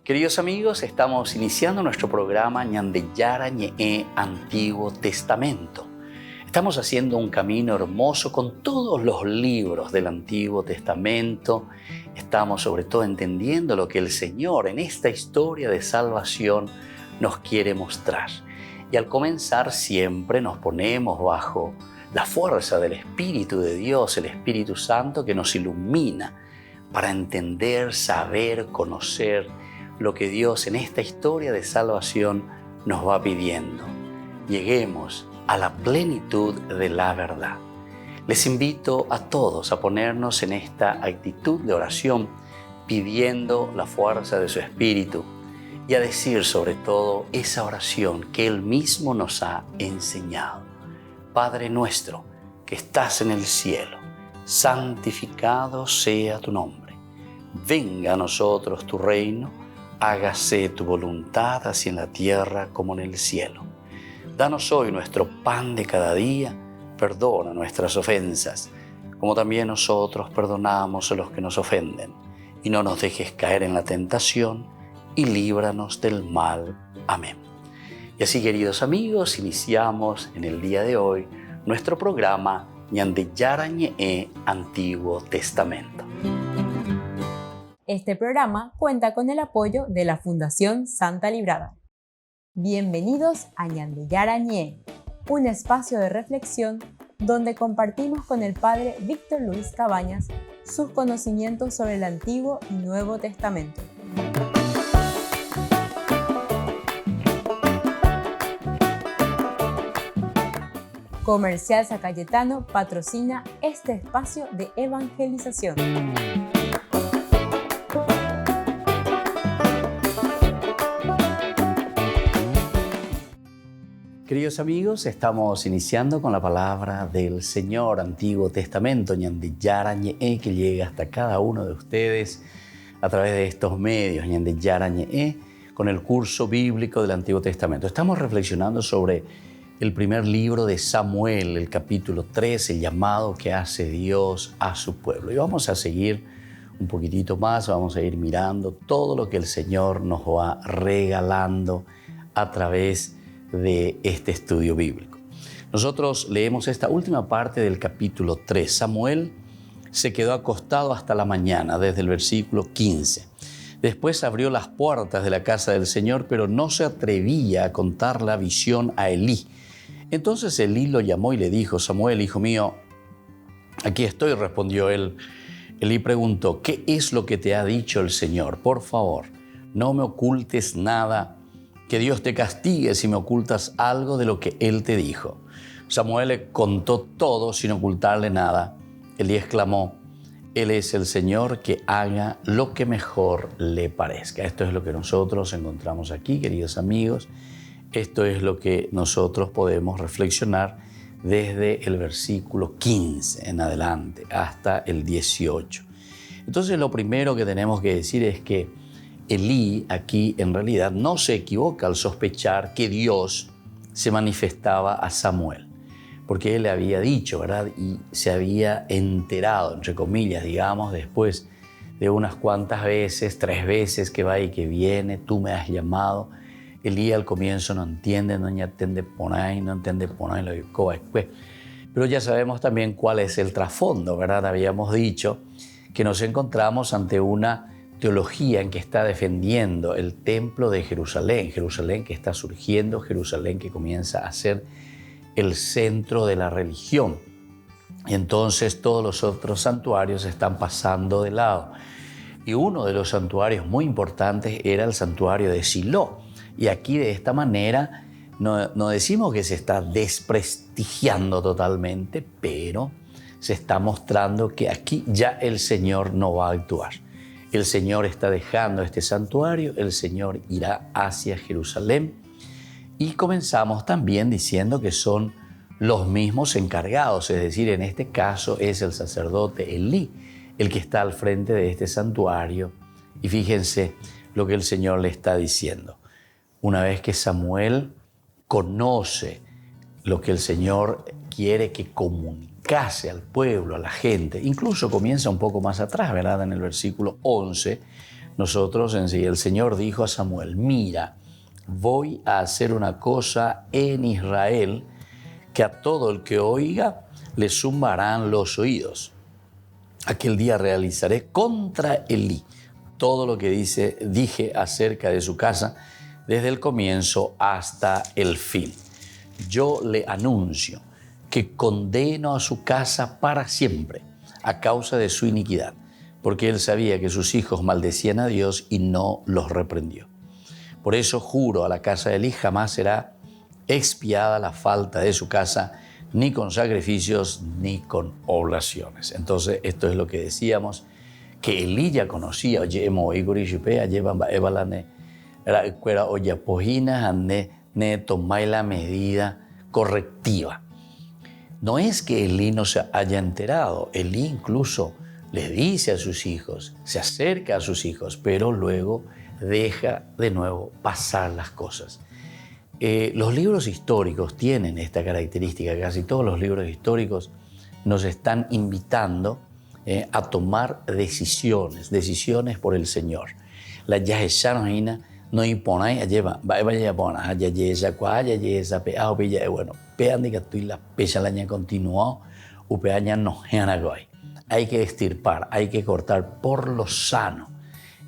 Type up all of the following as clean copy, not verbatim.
Queridos amigos, estamos iniciando nuestro programa Ñandeyara Ñe'e Antiguo Testamento. Estamos haciendo un camino hermoso con todos los libros del Antiguo Testamento. Estamos sobre todo entendiendo lo que el Señor en esta historia de salvación nos quiere mostrar. Y al comenzar siempre nos ponemos bajo la fuerza del Espíritu de Dios, el Espíritu Santo que nos ilumina para entender, saber, conocer lo que Dios en esta historia de salvación nos va pidiendo. Lleguemos a la plenitud de la verdad. Les invito a todos a ponernos en esta actitud de oración, pidiendo la fuerza de su Espíritu y a decir sobre todo esa oración que Él mismo nos ha enseñado. Padre nuestro que estás en el cielo, santificado sea tu nombre. Venga a nosotros tu reino. Hágase tu voluntad así en la tierra como en el cielo. Danos hoy nuestro pan de cada día. Perdona nuestras ofensas, como también nosotros perdonamos a los que nos ofenden. Y no nos dejes caer en la tentación, y líbranos del mal. Amén. Y así, queridos amigos, iniciamos en el día de hoy nuestro programa Ñandeyara Ñe'e Antiguo Testamento. Este programa cuenta con el apoyo de la Fundación Santa Librada. Bienvenidos a Ñandeyara Ñe'e, un espacio de reflexión donde compartimos con el Padre Víctor Luis Cabañas sus conocimientos sobre el Antiguo y Nuevo Testamento. Comercial San Cayetano patrocina este espacio de evangelización. Queridos amigos, estamos iniciando con la palabra del Señor, Antiguo Testamento, Ñandeyara Ñe'e, que llega hasta cada uno de ustedes a través de estos medios, Ñandeyara Ñe'e, con el curso bíblico del Antiguo Testamento. Estamos reflexionando sobre el primer libro de Samuel, el capítulo 3, el llamado que hace Dios a su pueblo. Y vamos a seguir un poquitito más, vamos a ir mirando todo lo que el Señor nos va regalando a través de este estudio bíblico. Nosotros leemos esta última parte del capítulo 3. Samuel se quedó acostado hasta la mañana, desde el versículo 15. Después abrió las puertas de la casa del Señor, pero no se atrevía a contar la visión a Elí. Entonces Elí lo llamó y le dijo: Samuel, hijo mío, aquí estoy, respondió él. Elí preguntó: ¿qué es lo que te ha dicho el Señor? Por favor, no me ocultes nada. Que Dios te castigue si me ocultas algo de lo que Él te dijo. Samuel le contó todo sin ocultarle nada. Elí exclamó: Él es el Señor, que haga lo que mejor le parezca. Esto es lo que nosotros encontramos aquí, queridos amigos. Esto es lo que nosotros podemos reflexionar desde el versículo 15 en adelante hasta el 18. Entonces, lo primero que tenemos que decir es que Elí aquí en realidad no se equivoca al sospechar que Dios se manifestaba a Samuel, porque él le había dicho, ¿verdad? Y se había enterado, entre comillas, digamos, después de unas cuantas veces, 3 veces que va y que viene, tú me has llamado. Elí al comienzo no entiende, no entiende por ahí, lo que pero ya sabemos también cuál es el trasfondo, ¿verdad? Habíamos dicho que nos encontramos ante una teología en que está defendiendo el templo de Jerusalén, Jerusalén que está surgiendo, Jerusalén que comienza a ser el centro de la religión. Y entonces todos los otros santuarios están pasando de lado. Y uno de los santuarios muy importantes era el santuario de Silo. Y aquí de esta manera no decimos que se está desprestigiando totalmente, pero se está mostrando que aquí ya el Señor no va a actuar. El Señor está dejando este santuario, el Señor irá hacia Jerusalén. Y comenzamos también diciendo que son los mismos encargados, es decir, en este caso es el sacerdote Elí el que está al frente de este santuario. Y fíjense lo que el Señor le está diciendo. Una vez que Samuel conoce lo que el Señor quiere que comunicase al pueblo, a la gente, incluso comienza un poco más atrás, ¿verdad? En el versículo 11 nosotros enseguida, el Señor dijo a Samuel, mira, voy a hacer una cosa en Israel que a todo el que oiga le zumbarán los oídos. Aquel día realizaré contra Elí todo lo que dije acerca de su casa, desde el comienzo hasta el fin. Yo le anuncio que condeno a su casa para siempre a causa de su iniquidad, porque él sabía que sus hijos maldecían a Dios y no los reprendió. Por eso juro a la casa de Elí, jamás será expiada la falta de su casa, ni con sacrificios, ni con oblaciones. Entonces, esto es lo que decíamos, que Elí ya conocía, tomar la medida correctiva. No es que Elí no se haya enterado, Elí incluso le dice a sus hijos, se acerca a sus hijos, pero luego deja de nuevo pasar las cosas. Los libros históricos tienen esta característica, casi todos los libros históricos nos están invitando a tomar decisiones por el Señor. La Yaheshanahina no impone, lleva, bueno, la pecha continuó, hay que extirpar, hay que cortar por lo sano.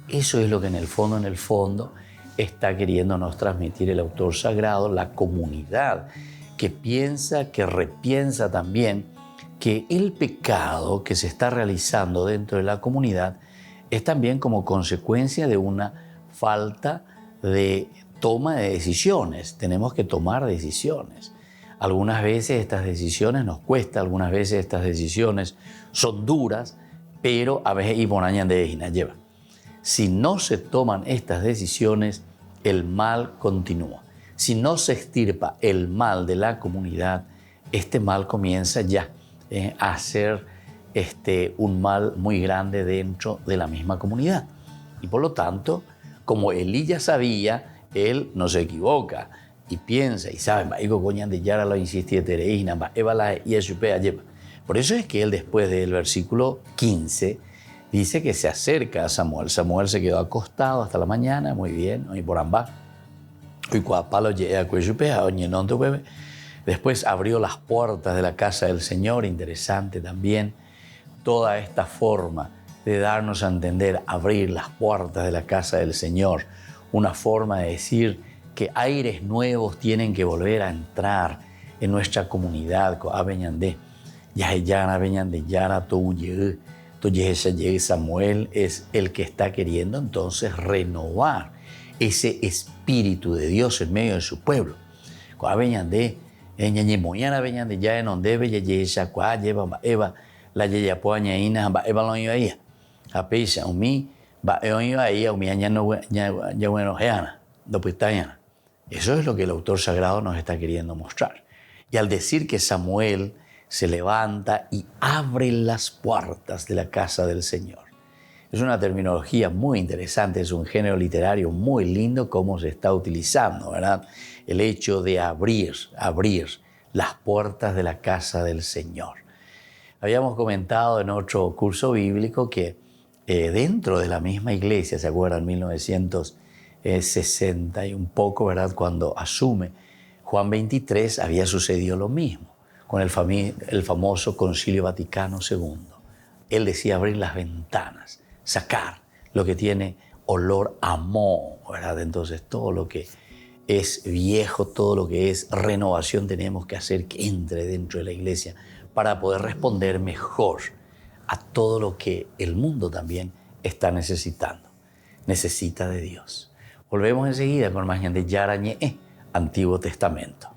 Eso es lo que en el fondo está queriéndonos transmitir el autor sagrado, la comunidad que piensa, que repiensa también que el pecado que se está realizando dentro de la comunidad es también como consecuencia de una falta de toma de decisiones. Tenemos que tomar decisiones. Algunas veces estas decisiones nos cuestan, algunas veces estas decisiones son duras, pero a veces lleva. Si no se toman estas decisiones, el mal continúa. Si no se extirpa el mal de la comunidad, este mal comienza ya a ser un mal muy grande dentro de la misma comunidad. Y por lo tanto, como Elí ya sabía, él no se equivoca y piensa y sabe, por eso es que él después del versículo 15 dice que se acerca a Samuel. Samuel se quedó acostado hasta la mañana, muy bien, y por ambas. Después abrió las puertas de la casa del Señor, interesante también, toda esta forma de darnos a entender, abrir las puertas de la casa del Señor, una forma de decir que aires nuevos tienen que volver a entrar en nuestra comunidad. Samuel es el que está queriendo entonces renovar ese espíritu de Dios en medio de su pueblo. Eso es lo que el autor sagrado nos está queriendo mostrar. Y al decir que Samuel se levanta y abre las puertas de la casa del Señor, es una terminología muy interesante, es un género literario muy lindo cómo se está utilizando, ¿verdad? El hecho de abrir las puertas de la casa del Señor. Habíamos comentado en otro curso bíblico que dentro de la misma iglesia, ¿se acuerdan? 1960 y un poco, ¿verdad? Cuando asume Juan 23, había sucedido lo mismo con el famoso Concilio Vaticano II. Él decía abrir las ventanas, sacar lo que tiene olor a moho, ¿verdad? Entonces todo lo que es viejo, todo lo que es renovación tenemos que hacer que entre dentro de la iglesia para poder responder mejor a todo lo que el mundo también está necesitando. Necesita de Dios. Volvemos enseguida con más de Yarañé, Antiguo Testamento.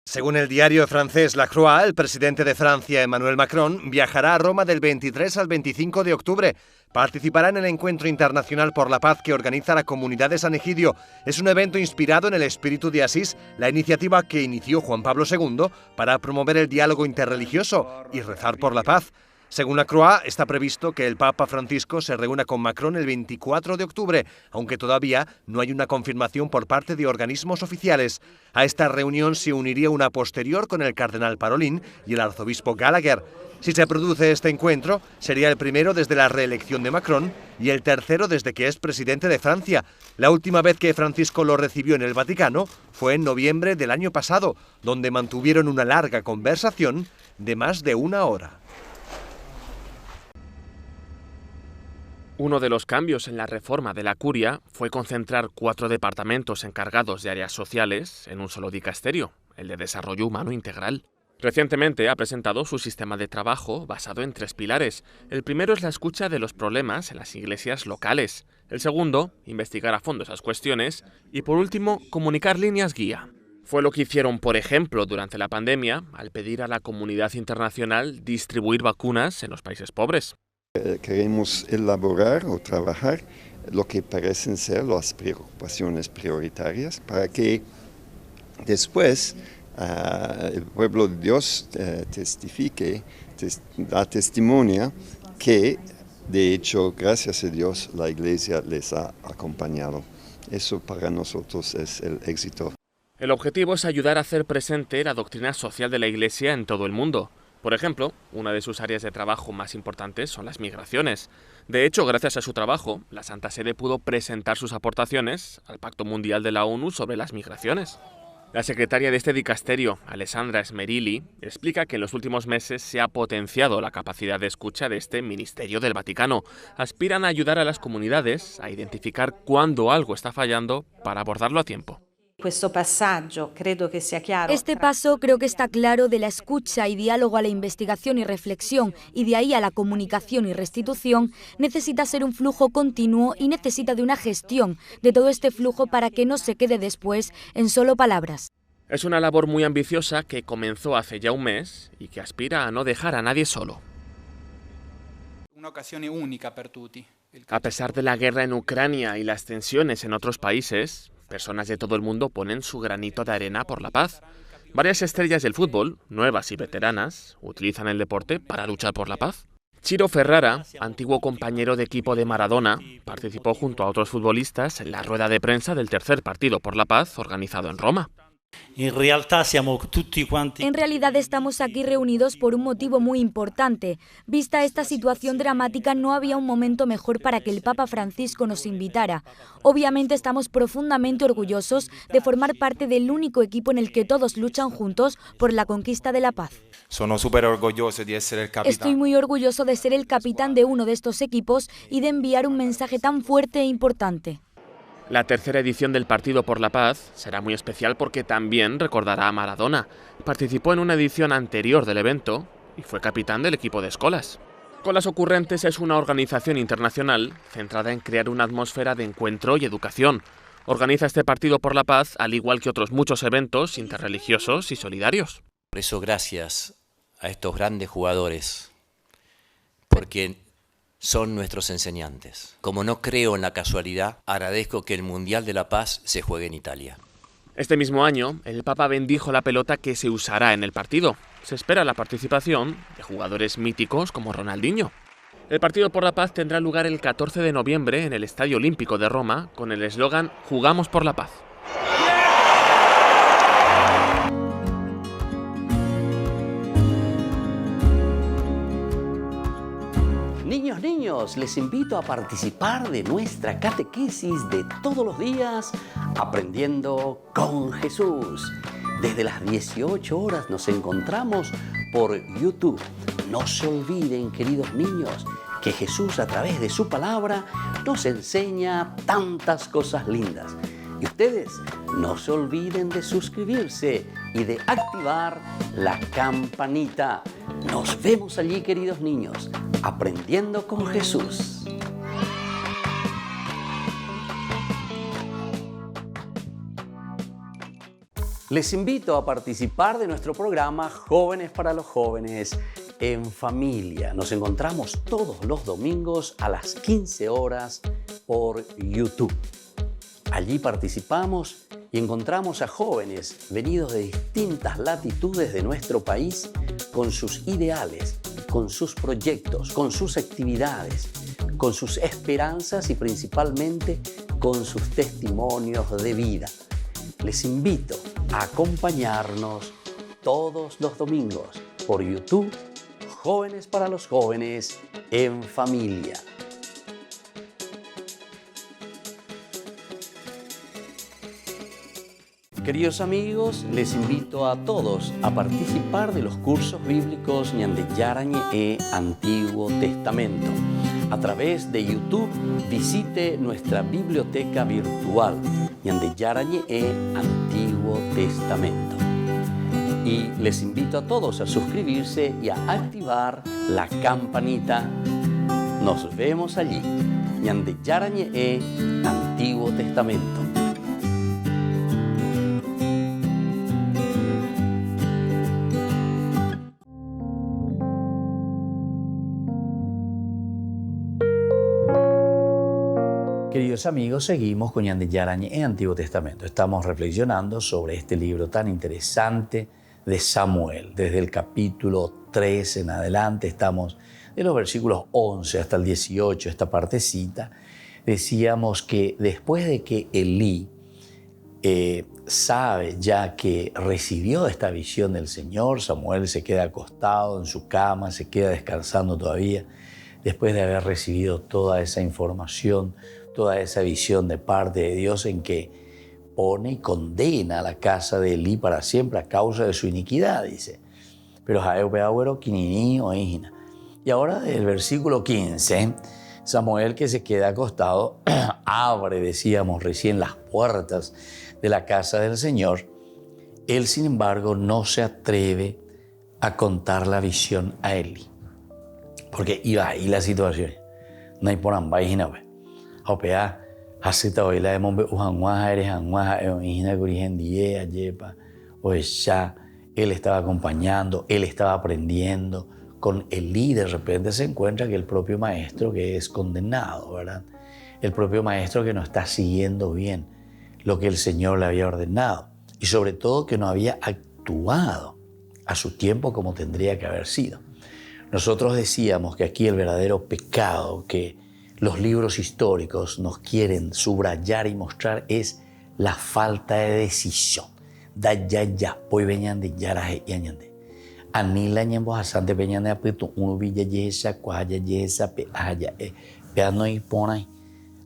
Según el diario francés La Croix, el presidente de Francia, Emmanuel Macron, viajará a Roma del 23 al 25 de octubre. Participará en el Encuentro Internacional por la Paz que organiza la Comunidad de San Egidio. Es un evento inspirado en el espíritu de Asís, la iniciativa que inició Juan Pablo II para promover el diálogo interreligioso y rezar por la paz. Según la Croix, está previsto que el Papa Francisco se reúna con Macron el 24 de octubre, aunque todavía no hay una confirmación por parte de organismos oficiales. A esta reunión se uniría una posterior con el cardenal Parolin y el arzobispo Gallagher. Si se produce este encuentro, sería el primero desde la reelección de Macron y el tercero desde que es presidente de Francia. La última vez que Francisco lo recibió en el Vaticano fue en noviembre del año pasado, donde mantuvieron una larga conversación de más de una hora. Uno de los cambios en la reforma de la Curia fue concentrar 4 departamentos encargados de áreas sociales en un solo dicasterio, el de Desarrollo Humano Integral. Recientemente ha presentado su sistema de trabajo basado en 3 pilares. El primero es la escucha de los problemas en las iglesias locales. El segundo, investigar a fondo esas cuestiones. Y por último, comunicar líneas guía. Fue lo que hicieron, por ejemplo, durante la pandemia, al pedir a la comunidad internacional distribuir vacunas en los países pobres. Queremos elaborar o trabajar lo que parecen ser las preocupaciones prioritarias para que después el pueblo de Dios testifique, da testimonio que de hecho, gracias a Dios, la Iglesia les ha acompañado. Eso para nosotros es el éxito. El objetivo es ayudar a hacer presente la doctrina social de la Iglesia en todo el mundo. Por ejemplo, una de sus áreas de trabajo más importantes son las migraciones. De hecho, gracias a su trabajo, la Santa Sede pudo presentar sus aportaciones al Pacto Mundial de la ONU sobre las migraciones. La secretaria de este dicasterio, Alessandra Smerilli, explica que en los últimos meses se ha potenciado la capacidad de escucha de este Ministerio del Vaticano. Aspiran a ayudar a las comunidades a identificar cuándo algo está fallando para abordarlo a tiempo. Este paso creo que está claro de la escucha y diálogo a la investigación y reflexión y de ahí a la comunicación y restitución. Necesita ser un flujo continuo y necesita de una gestión de todo este flujo para que no se quede después en solo palabras. Es una labor muy ambiciosa que comenzó hace ya un mes y que aspira a no dejar a nadie solo. A pesar de la guerra en Ucrania y las tensiones en otros países, personas de todo el mundo ponen su granito de arena por la paz. Varias estrellas del fútbol, nuevas y veteranas, utilizan el deporte para luchar por la paz. Ciro Ferrara, antiguo compañero de equipo de Maradona, participó junto a otros futbolistas en la rueda de prensa del tercer partido por la paz organizado en Roma. En realidad estamos aquí reunidos por un motivo muy importante. Vista esta situación dramática, no había un momento mejor para que el Papa Francisco nos invitara. Obviamente estamos profundamente orgullosos de formar parte del único equipo en el que todos luchan juntos por la conquista de la paz. Estoy muy orgulloso de ser el capitán de uno de estos equipos y de enviar un mensaje tan fuerte e importante. La tercera edición del Partido por la Paz será muy especial porque también recordará a Maradona. Participó en una edición anterior del evento y fue capitán del equipo de escolas. Colas Ocurrentes es una organización internacional centrada en crear una atmósfera de encuentro y educación. Organiza este Partido por la Paz al igual que otros muchos eventos interreligiosos y solidarios. Por eso gracias a estos grandes jugadores, porque son nuestros enseñantes. Como no creo en la casualidad, agradezco que el Mundial de la Paz se juegue en Italia. Este mismo año, el Papa bendijo la pelota que se usará en el partido. Se espera la participación de jugadores míticos como Ronaldinho. El Partido por la Paz tendrá lugar el 14 de noviembre en el Estadio Olímpico de Roma con el eslogan «Jugamos por la paz». Niños, les invito a participar de nuestra catequesis de todos los días, Aprendiendo con Jesús. Desde las 18 horas nos encontramos por YouTube. No se olviden, queridos niños, que Jesús a través de su palabra nos enseña tantas cosas lindas. Y ustedes no se olviden de suscribirse y de activar la campanita. Nos vemos allí, queridos niños, Aprendiendo con Jesús. Les invito a participar de nuestro programa Jóvenes para los Jóvenes en Familia. Nos encontramos todos los domingos a las 15 horas por YouTube. Allí participamos y encontramos a jóvenes venidos de distintas latitudes de nuestro país con sus ideales con sus proyectos, con sus actividades, con sus esperanzas y principalmente con sus testimonios de vida. Les invito a acompañarnos todos los domingos por YouTube, Jóvenes para los Jóvenes en Familia. Queridos amigos, les invito a todos a participar de los cursos bíblicos Ñande Yarañe Antiguo Testamento. A través de YouTube visite nuestra biblioteca virtual Ñande Yarañe Antiguo Testamento. Y les invito a todos a suscribirse y a activar la campanita. Nos vemos allí. Ñande Yarañe Antiguo Testamento. Queridos amigos, seguimos con Ñande Yarañe en Antiguo Testamento. Estamos reflexionando sobre este libro tan interesante de Samuel. Desde el capítulo 3 en adelante, estamos de los versículos 11 hasta el 18, esta partecita. Decíamos que después de que Elí sabe ya que recibió esta visión del Señor, Samuel se queda acostado en su cama, se queda descansando todavía, después de haber recibido toda esa información, toda esa visión de parte de Dios en que pone y condena a la casa de Elí para siempre a causa de su iniquidad, dice. Pero y ahora del versículo 15, Samuel, que se queda acostado, abre, decíamos recién, las puertas de la casa del Señor. Él, sin embargo, no se atreve a contar la visión a Elí, porque iba ahí la situación. No hay por ambas, Opea, hasita oila de mombe ujanguaja eres anguaja eonijina gurigen die ayepa o ya. Él estaba acompañando, él estaba aprendiendo con Elí. De repente se encuentra que el propio maestro que es condenado, ¿verdad? El propio maestro que no está siguiendo bien lo que el Señor le había ordenado y sobre todo que no había actuado a su tiempo como tendría que haber sido. Nosotros decíamos que aquí el verdadero pecado que los libros históricos nos quieren subrayar y mostrar es la falta de decisión. Da ya, pues veñan de yaraje y añande. Anila ñembo hasante veñan de apeto, uno villa yesa, cuaya yesa, peaya, peano y ponay.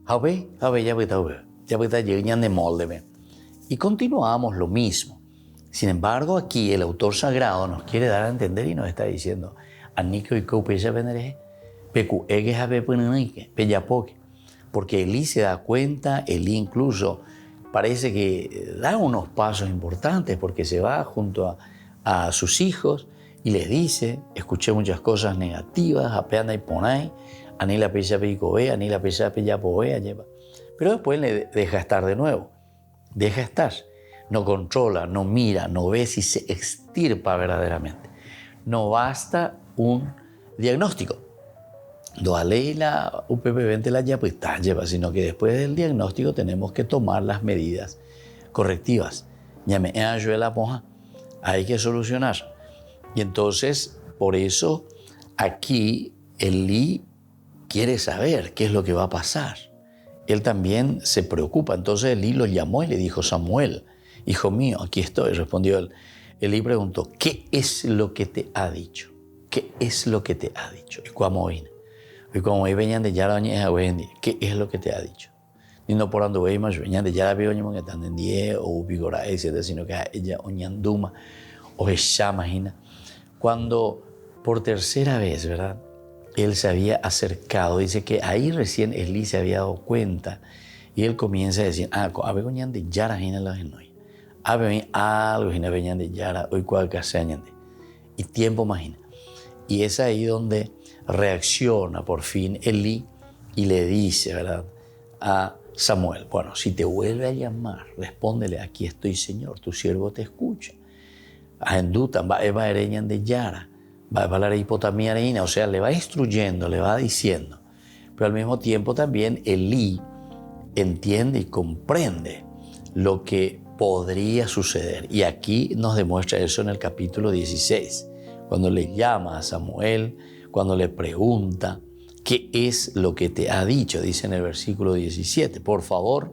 Jabe, ya puta llegan de molde. Y continuamos lo mismo. Sin embargo, aquí el autor sagrado nos quiere dar a entender y nos está diciendo, Anico y Coupesa Venereje, porque Elí se da cuenta, Elí incluso parece que da unos pasos importantes porque se va junto a sus hijos y les dice, escuché muchas cosas negativas, apeana y ponay, anila pesa peicobe, anila pesa peyapobe, lleva. Pero después le deja estar de nuevo, deja estar, no controla, no mira, no ve si se extirpa verdaderamente. No basta un diagnóstico. No a ley la UPP 20 la ya pues lleva, sino que después del diagnóstico tenemos que tomar las medidas correctivas. Ya me ayuda la poja, hay que solucionar. Y entonces, por eso, aquí Elí quiere saber qué es lo que va a pasar. Él también se preocupa. Entonces Elí lo llamó y le dijo, Samuel, hijo mío, aquí estoy. Respondió él. Elí preguntó, ¿qué es lo que te ha dicho? ¿Qué es lo que te ha dicho? Y como vine. Y como ahí venían de Yarañe a Wendy, ¿qué es lo que te ha dicho? Ni no por ando veíamos, venían de Yarañe que están en 10 o Vigora, sino que ella oñanduma o ella, imagina. Cuando por tercera vez, ¿verdad? Él se había acercado, dice que ahí recién Elí se había dado cuenta y él comienza a decir, a ver coñan de Yarañe la genoi, a ver algo que venían de Yara hoy cual que se añade y tiempo imagina. Y es ahí donde reacciona por fin Elí y le dice, ¿verdad?, a Samuel, bueno, si te vuelve a llamar, respóndele, aquí estoy, Señor, tu siervo te escucha. Ajendutan, va eva ereñan de Yara, va a hablar hipotamia reina, o sea, le va instruyendo, le va diciendo. Pero al mismo tiempo también Elí entiende y comprende lo que podría suceder. Y aquí nos demuestra eso en el capítulo 16, cuando le llama a Samuel cuando le pregunta qué es lo que te ha dicho, dice en el versículo 17, por favor,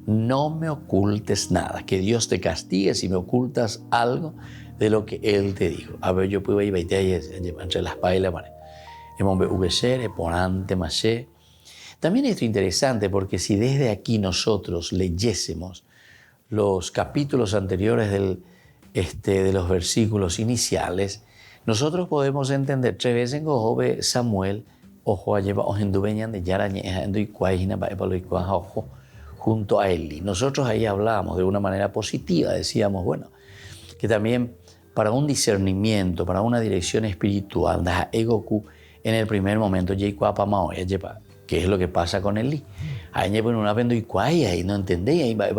no me ocultes nada, que Dios te castigue si me ocultas algo de lo que Él te dijo. A ver, yo puedo ir entre las espada y la pared. También esto es interesante porque si desde aquí nosotros leyésemos los capítulos anteriores de los versículos iniciales, nosotros podemos entender 3 veces que Samuel junto a Eli. Nosotros ahí hablábamos de una manera positiva, decíamos, bueno, que también para un discernimiento, para una dirección espiritual, en el primer momento, ¿qué es lo que pasa con Eli? Ahí no entendía,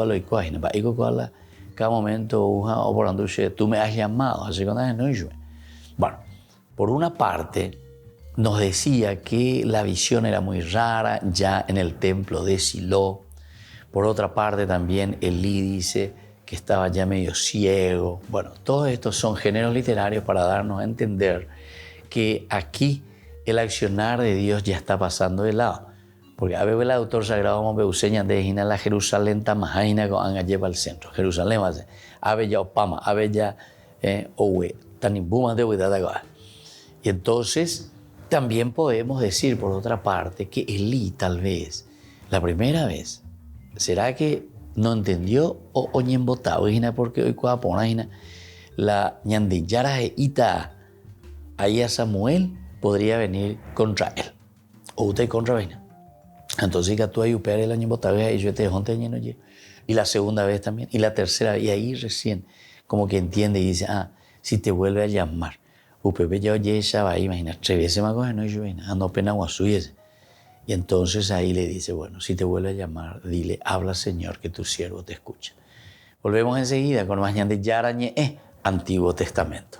cada momento, tú me has llamado, así que no yo. Bueno, por una parte, nos decía que la visión era muy rara ya en el templo de Silo. Por otra parte, también Elí dice que estaba ya medio ciego. Bueno, todos estos son géneros literarios para darnos a entender que aquí el accionar de Dios ya está pasando de lado. Porque a veces el autor sagrado me enseña de la Jerusalén tamajaina con lleva al centro. Jerusalén hace, a ver ya opama, a ver ya owe, tanibuma de huidadaga. Y entonces también podemos decir por otra parte que Elí tal vez, la primera vez, ¿será que no entendió o oñembotado? Porque hoy cuando pone la ñandillara ita ahí a Samuel podría venir contra él. O usted contra vaina. Entonces que tú ahí upere el año botado y yo te dejo lleno y la segunda vez también y la tercera vez y ahí recién como que entiende y dice, si te vuelve a llamar, upepe ya oye esa va, imagina 3 veces más coge no yo no pena guasuyese. Y entonces ahí le dice, bueno, si te vuelve a llamar, dile, habla Señor, que tu siervo te escucha. Volvemos enseguida con más ñande yarañe, Antiguo Testamento.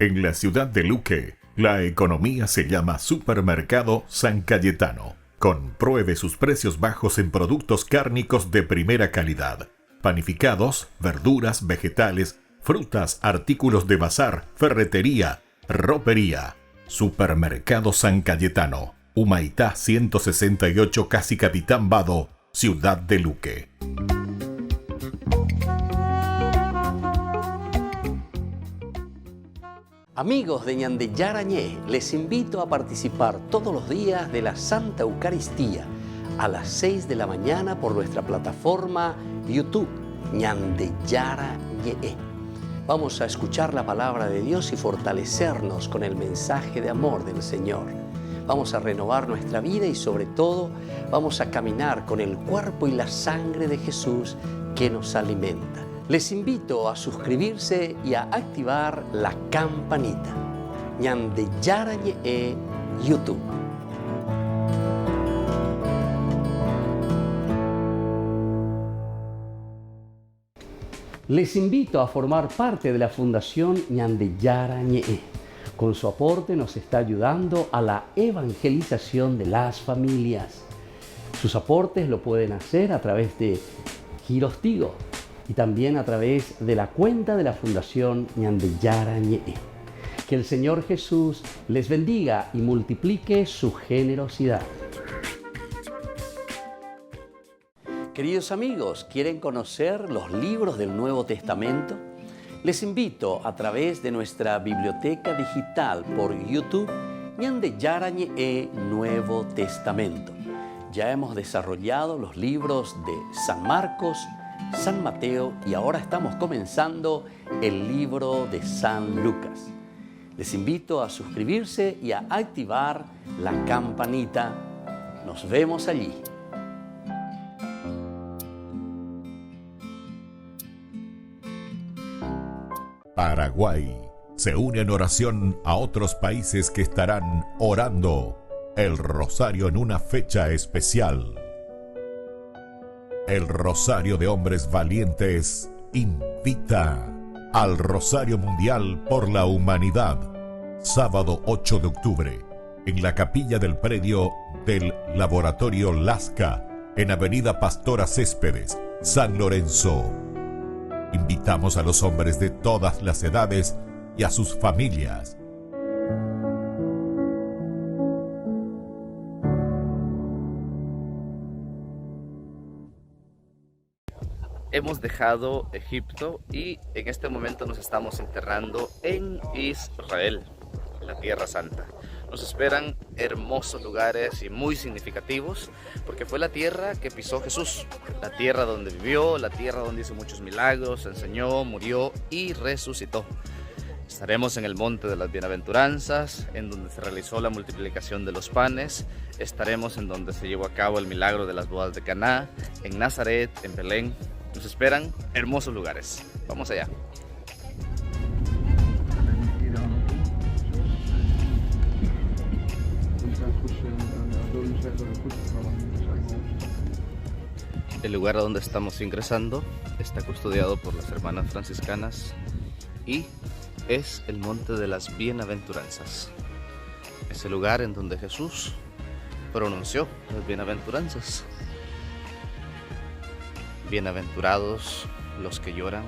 En la ciudad de Luque, la economía se llama Supermercado San Cayetano. Compruebe sus precios bajos en productos cárnicos de primera calidad. Panificados, verduras, vegetales, frutas, artículos de bazar, ferretería, ropería. Supermercado San Cayetano, Humaitá 168, Casi Capitán Vado, Ciudad de Luque. Amigos de Ñande Yarañé, les invito a participar todos los días de la Santa Eucaristía a las 6 de la mañana por nuestra plataforma YouTube, Ñande Yarañé. Vamos a escuchar la palabra de Dios y fortalecernos con el mensaje de amor del Señor. Vamos a renovar nuestra vida y sobre todo vamos a caminar con el cuerpo y la sangre de Jesús que nos alimenta. Les invito a suscribirse y a activar la campanita. Ñande Yarañé YouTube. Les invito a formar parte de la Fundación Ñande Yarañé. Con su aporte nos está ayudando a la evangelización de las familias. Sus aportes lo pueden hacer a través de Giros Tigo y también a través de la cuenta de la Fundación Ñande Yarañé. Que el Señor Jesús les bendiga y multiplique su generosidad. Queridos amigos, ¿quieren conocer los libros del Nuevo Testamento? Les invito a través de nuestra biblioteca digital por YouTube, Ñande Yarañé Nuevo Testamento. Ya hemos desarrollado los libros de San Marcos, San Mateo y ahora estamos comenzando el libro de San Lucas. Les invito a suscribirse y a activar la campanita. Nos vemos allí. Paraguay se une en oración a otros países que estarán orando el rosario en una fecha especial. El Rosario de Hombres Valientes invita al Rosario Mundial por la Humanidad, sábado 8 de octubre, en la capilla del predio del Laboratorio Lasca, en Avenida Pastora Céspedes, San Lorenzo. Invitamos a los hombres de todas las edades y a sus familias. Hemos dejado Egipto y en este momento nos estamos internando en Israel, la Tierra Santa. Nos esperan hermosos lugares y muy significativos porque fue la tierra que pisó Jesús, la tierra donde vivió, la tierra donde hizo muchos milagros, enseñó, murió y resucitó. Estaremos en el Monte de las Bienaventuranzas, en donde se realizó la multiplicación de los panes. Estaremos en donde se llevó a cabo el milagro de las bodas de Caná, en Nazaret, en Belén. Nos esperan hermosos lugares. Vamos allá. El lugar a donde estamos ingresando está custodiado por las hermanas franciscanas y es el Monte de las Bienaventuranzas. Es el lugar en donde Jesús pronunció las bienaventuranzas. Bienaventurados los que lloran,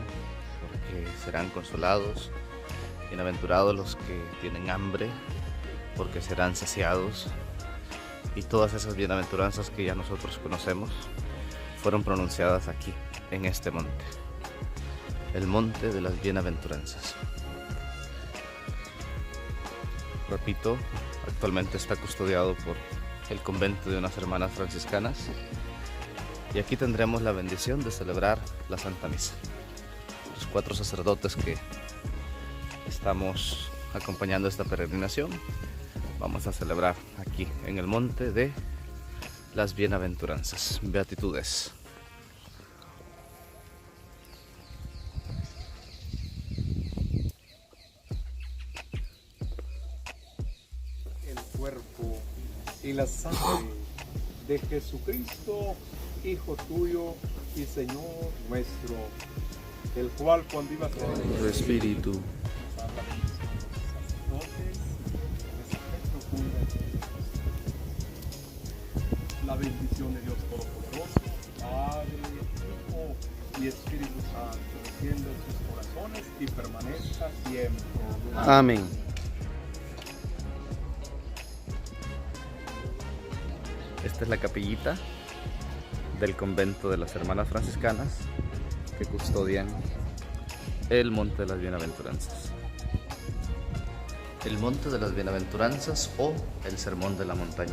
porque serán consolados. Bienaventurados los que tienen hambre, porque serán saciados. Y todas esas bienaventuranzas que ya nosotros conocemos fueron pronunciadas aquí, en este monte. El Monte de las Bienaventuranzas. Repito, actualmente está custodiado por el convento de unas hermanas franciscanas. Y aquí tendremos la bendición de celebrar la Santa Misa. Los 4 sacerdotes que estamos acompañando esta peregrinación, vamos a celebrar aquí en el Monte de las Bienaventuranzas, Beatitudes. El cuerpo y la sangre de Jesucristo, Hijo tuyo y Señor nuestro, el cual cuando iba a ser el Espíritu, la bendición de Dios Todopoderoso, Padre, Hijo y Espíritu Santo, descienda en sus corazones y permanezca siempre. Amén. Esta es la capillita del convento de las hermanas franciscanas que custodian el Monte de las Bienaventuranzas. El Monte de las Bienaventuranzas o el Sermón de la Montaña.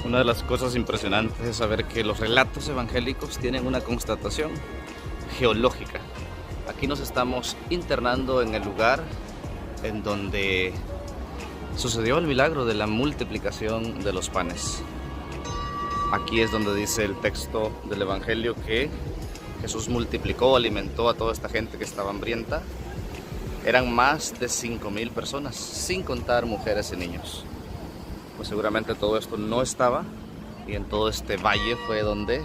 Una de las cosas impresionantes es saber que los relatos evangélicos tienen una constatación geológica. Aquí nos estamos internando en el lugar en donde sucedió el milagro de la multiplicación de los panes. Aquí es donde dice el texto del Evangelio que Jesús multiplicó, alimentó a toda esta gente que estaba hambrienta. Eran más de 5,000 personas, sin contar mujeres y niños. Pues seguramente todo esto no estaba, y en todo este valle fue donde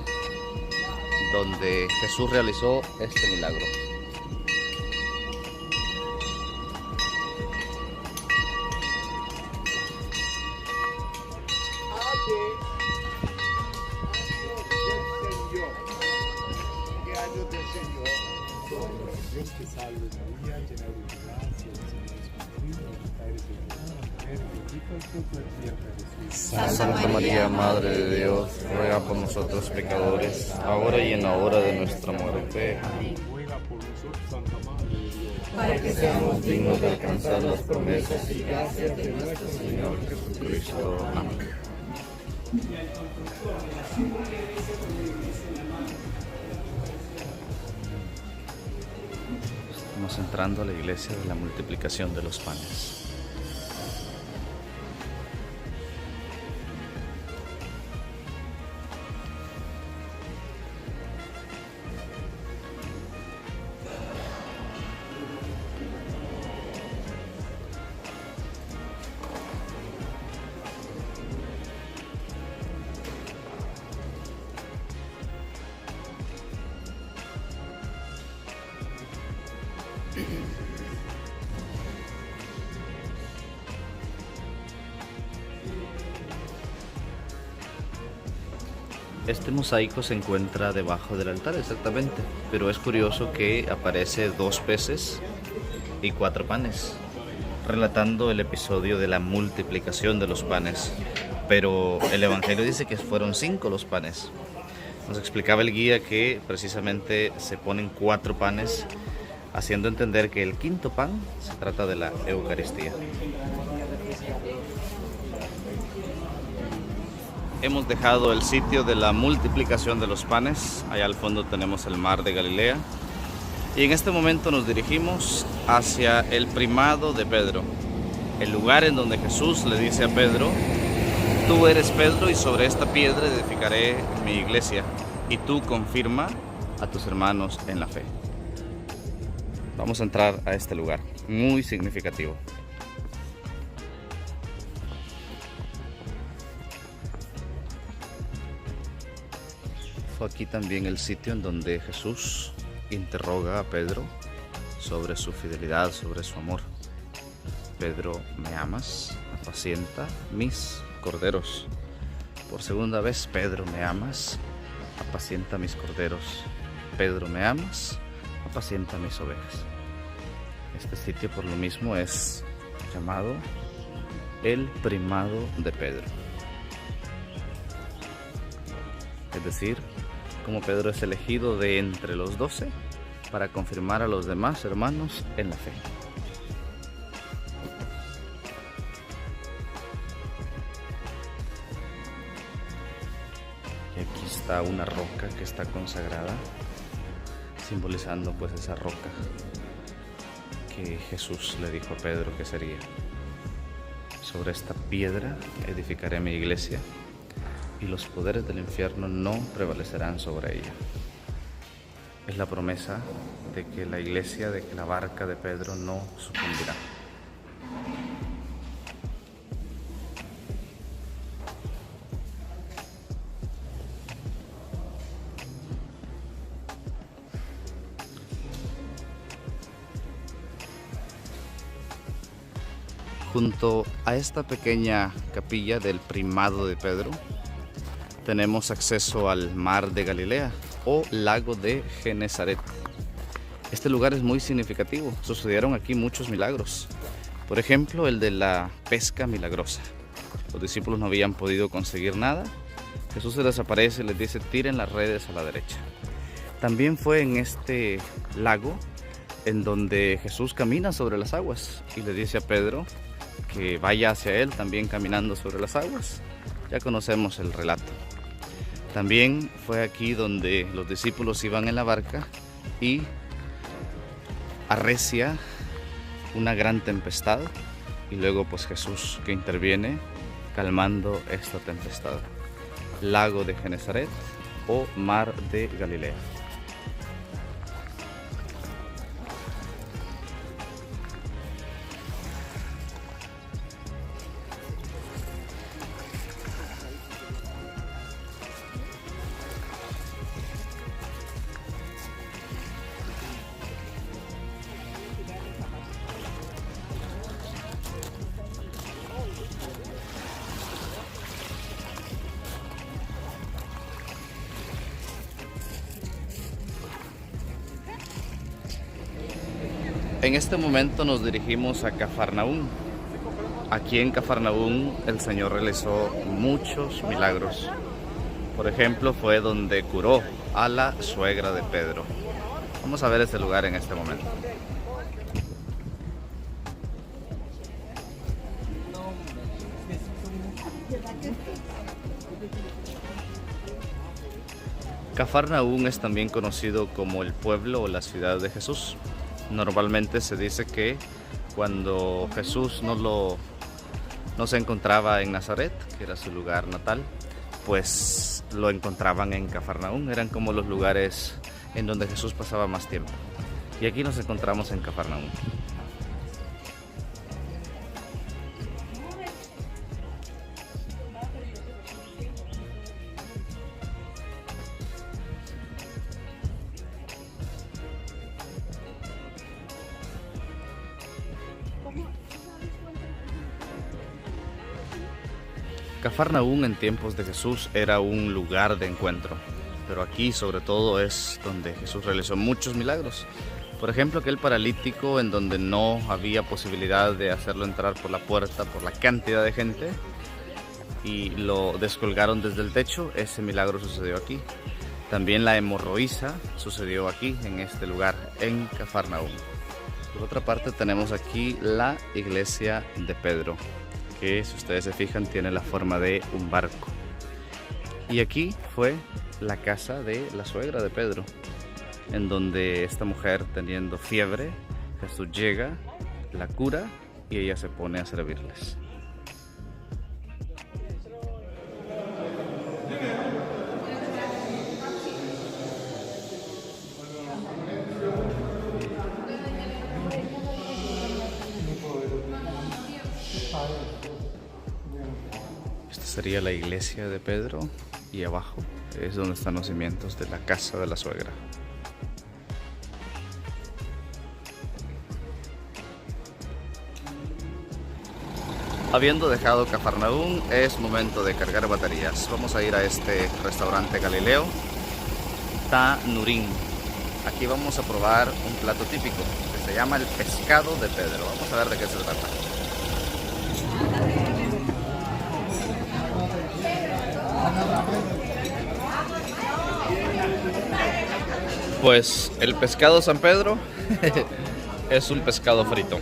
Jesús realizó este milagro. Dios te salve María, llena de gracia, el Señor es contigo, bendita eres entre las mujeres, bendito el fruto de tu vientre Jesús. Santa María, Madre de Dios, ruega por nosotros pecadores, ahora y en la hora de nuestra muerte. Ruega por nosotros, Santa Madre de Dios, para que seamos dignos de alcanzar las promesas y gracias de nuestro Señor Jesucristo. Amén. Estamos entrando a la iglesia de la multiplicación de los panes. Este mosaico se encuentra debajo del altar exactamente, pero es curioso que aparece 2 peces y 4 panes, relatando el episodio de la multiplicación de los panes, pero el Evangelio dice que fueron 5 los panes. Nos explicaba el guía que precisamente se ponen 4 panes, haciendo entender que el 5.º pan se trata de la Eucaristía. Hemos dejado el sitio de la multiplicación de los panes. Allá al fondo tenemos el mar de Galilea. Y en este momento nos dirigimos hacia el primado de Pedro, el lugar en donde Jesús le dice a Pedro: tú eres Pedro y sobre esta piedra edificaré mi iglesia, y tú confirma a tus hermanos en la fe. Vamos a entrar a este lugar, muy significativo. Fue aquí también el sitio en donde Jesús interroga a Pedro sobre su fidelidad, sobre su amor. Pedro, ¿me amas? Apacienta mis corderos. Por segunda vez, Pedro, ¿me amas? Apacienta mis corderos. Pedro, ¿me amas? Apacienta mis ovejas. Este sitio por lo mismo es llamado el primado de Pedro. Es decir, como Pedro es elegido de entre los 12 para confirmar a los demás hermanos en la fe. Y aquí está una roca que está consagrada, simbolizando pues esa roca que Jesús le dijo a Pedro que sería. Sobre esta piedra edificaré mi iglesia, y los poderes del infierno no prevalecerán sobre ella. Es la promesa de que la iglesia, de que la barca de Pedro no sucumbirá. Junto a esta pequeña capilla del primado de Pedro, tenemos acceso al mar de Galilea o lago de Genesaret. Este lugar es muy significativo. Sucedieron aquí muchos milagros. Por ejemplo, el de la pesca milagrosa. Los discípulos no habían podido conseguir nada. Jesús se les aparece y les dice: tiren las redes a la derecha. También fue en este lago en donde Jesús camina sobre las aguas y le dice a Pedro que vaya hacia él también caminando sobre las aguas. Ya conocemos el relato. También fue aquí donde los discípulos iban en la barca y arrecia una gran tempestad, y luego pues Jesús que interviene calmando esta tempestad. Lago de Genesaret o mar de Galilea. En este momento nos dirigimos a Cafarnaúm. Aquí en Cafarnaúm el Señor realizó muchos milagros. Por ejemplo, fue donde curó a la suegra de Pedro. Vamos a ver este lugar en este momento. Cafarnaúm es también conocido como el pueblo o la ciudad de Jesús. Normalmente se dice que cuando Jesús no se encontraba en Nazaret, que era su lugar natal, pues lo encontraban en Cafarnaúm. Eran como los lugares en donde Jesús pasaba más tiempo. Y aquí nos encontramos en Cafarnaúm. Cafarnaúm en tiempos de Jesús era un lugar de encuentro, pero aquí sobre todo es donde Jesús realizó muchos milagros. Por ejemplo, aquel paralítico en donde no había posibilidad de hacerlo entrar por la puerta por la cantidad de gente y lo descolgaron desde el techo, ese milagro sucedió aquí. También la hemorroísa sucedió aquí, en este lugar, en Cafarnaúm. Por otra parte tenemos aquí la iglesia de Pedro, que si ustedes se fijan tiene la forma de un barco. Y aquí fue la casa de la suegra de Pedro, en donde esta mujer teniendo fiebre, Jesús llega, la cura y ella se pone a servirles. Esta sería la iglesia de Pedro y abajo es donde están los cimientos de la casa de la suegra. Habiendo dejado Cafarnaúm, es momento de cargar baterías. Vamos a ir a este restaurante Galileo, Tanurín. Aquí vamos a probar un plato típico que se llama el pescado de Pedro. Vamos a ver de qué se trata. Pues el pescado San Pedro es un pescado frito,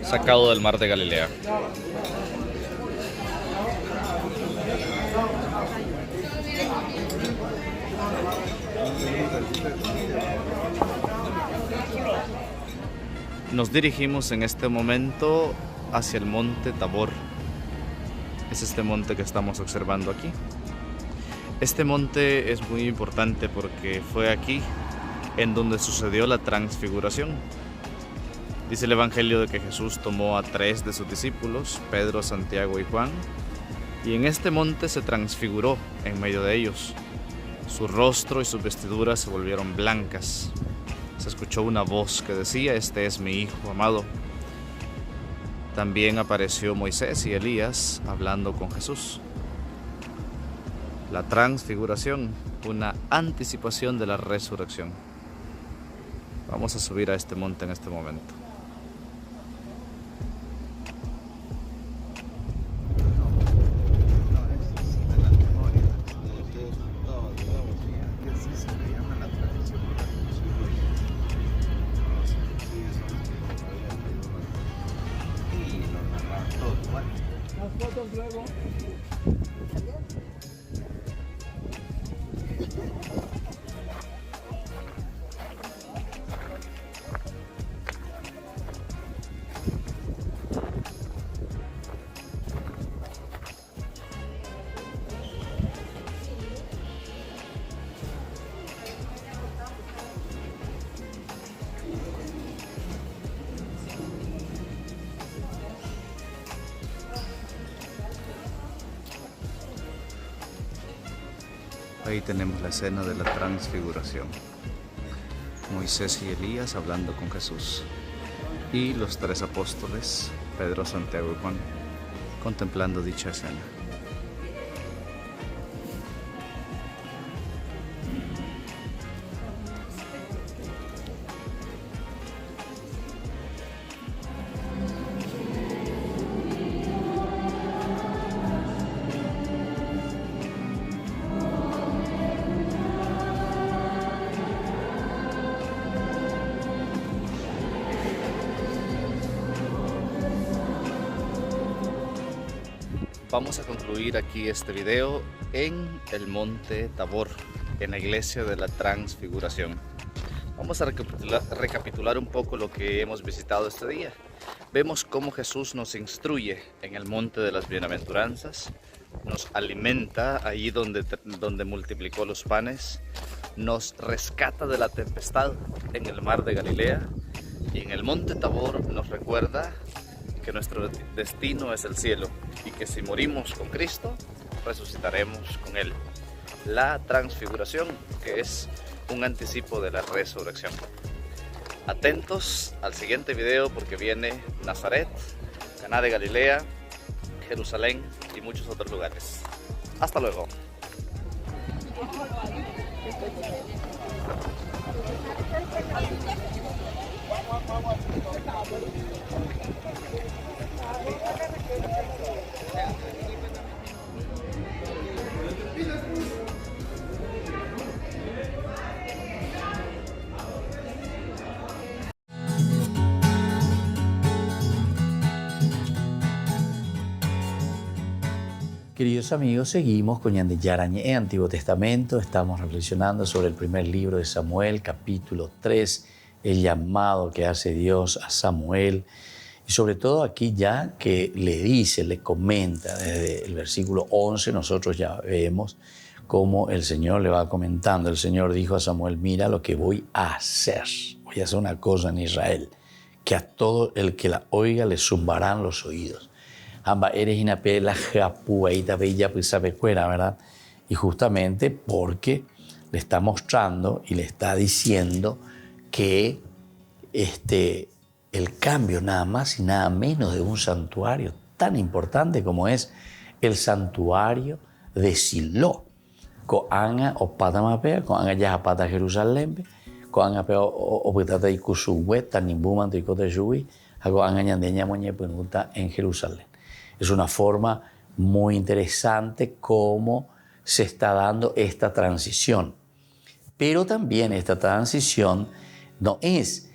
sacado del mar de Galilea. Nos dirigimos en este momento hacia el monte Tabor. Es este monte que estamos observando aquí. Este monte es muy importante porque fue aquí en donde sucedió la transfiguración. Dice el Evangelio de que Jesús tomó a 3 de sus discípulos, Pedro, Santiago y Juan, y en este monte se transfiguró en medio de ellos. Su rostro y sus vestiduras se volvieron blancas. Se escuchó una voz que decía: "Este es mi Hijo amado". También apareció Moisés y Elías hablando con Jesús. La transfiguración, una anticipación de la resurrección. Vamos a subir a este monte en este momento. Ahí tenemos la escena de la transfiguración. Moisés y Elías hablando con Jesús. Y los 3 apóstoles, Pedro, Santiago y Juan, contemplando dicha escena. Vamos a concluir aquí este video en el monte Tabor, en la iglesia de la Transfiguración. Vamos a recapitular un poco lo que hemos visitado este día. Vemos cómo Jesús nos instruye en el monte de las bienaventuranzas, nos alimenta allí donde multiplicó los panes, nos rescata de la tempestad en el mar de Galilea, y en el monte Tabor nos recuerda que nuestro destino es el cielo y que si morimos con Cristo, resucitaremos con Él. La transfiguración, que es un anticipo de la resurrección. Atentos al siguiente video porque viene Nazaret, Caná de Galilea, Jerusalén y muchos otros lugares. Hasta luego. Queridos amigos, seguimos con Ñande Yarañé, Antiguo Testamento. Estamos reflexionando sobre el primer libro de Samuel, capítulo 3, el llamado que hace Dios a Samuel. Y sobre todo aquí ya que le dice, le comenta desde el versículo 11, nosotros ya vemos cómo el Señor le va comentando. El Señor dijo a Samuel, mira lo que voy a hacer. Voy a hacer una cosa en Israel, que a todo el que la oiga le zumbarán los oídos. ¿Verdad? Y justamente porque le está mostrando y le está diciendo que el cambio nada más y nada menos de un santuario tan importante como es el santuario de Silo. Koanga o patamapea, koanga ya pata Jerusalén, koanga peo o petata y kusuwet tanimbuman de kotayui, hago anga ñandeña moñe pregunta en Jerusalén. Es una forma muy interesante cómo se está dando esta transición. Pero también esta transición no es